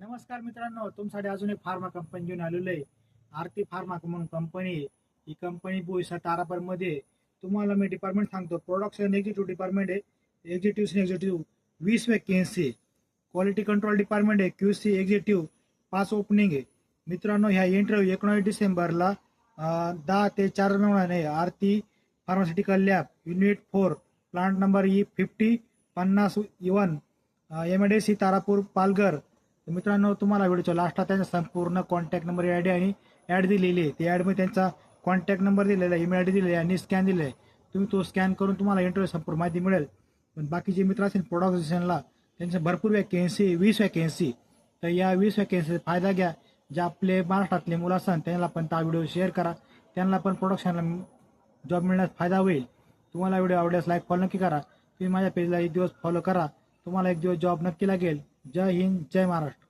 नमस्कार मित्रांनो, तुमच्यासाठी अजून एक फार्मा कंपनी घेऊन आलेलो आहे. आरती फार्मा म्हणून कंपनी आहे. ही कंपनी बोईसर तारापूरमध्ये. तुम्हाला मी डिपार्टमेंट सांगतो. प्रोडक्शन एक्झिक्युटिव्ह डिपार्टमेंट आहे. Executive 20 vacancy. Quality control department आहे. QC एक्झिक्युटिव्ह 5 ओपनिंग आहे. मित्रांनो, ह्या इंटरव्ह्यू 19 डिसेंबरला 10 ते 4 आहे. Aarti pharmaceutical lab unit 4 plant number E50 50 MIDC Tarapur Palghar. मित्रांनो, तुम्हाला व्हिडिओच्या लास्टला त्यांचा संपूर्ण कॉन्टॅक्ट नंबर ॲड आणि ॲड दिलेली आहे. त्या ॲडमध्ये त्यांचा कॉन्टॅक्ट नंबर दिलेला आहे, ईमेल आय डी दिलेला आहे आणि स्कॅन दिलेला आहे. तुम्ही तो स्कॅन करून तुम्हाला इंटरव्ह्यू संपूर्ण माहिती मिळेल. पण बाकीचे मित्र असतील प्रोडक्शनला, त्यांच्या भरपूर वॅकेन्सी 20 वॅकेन्सी. तर या 20 वॅकेन्सीचा फायदा घ्या. जे आपले महाराष्ट्रातले मुलं असतात त्यांना पण हा व्हिडिओ शेअर करा. त्यांना पण प्रोडक्शनला जॉब मिळण्यास फायदा होईल. तुम्हाला व्हिडिओ आवडल्यास लाईक फॉलो नक्की करा. तुम्ही माझ्या पेजला एक दिवस फॉलो करा. तुम्हाला एक दिवस जॉब नक्की लागेल. जय हिंद, जय महाराष्ट्र.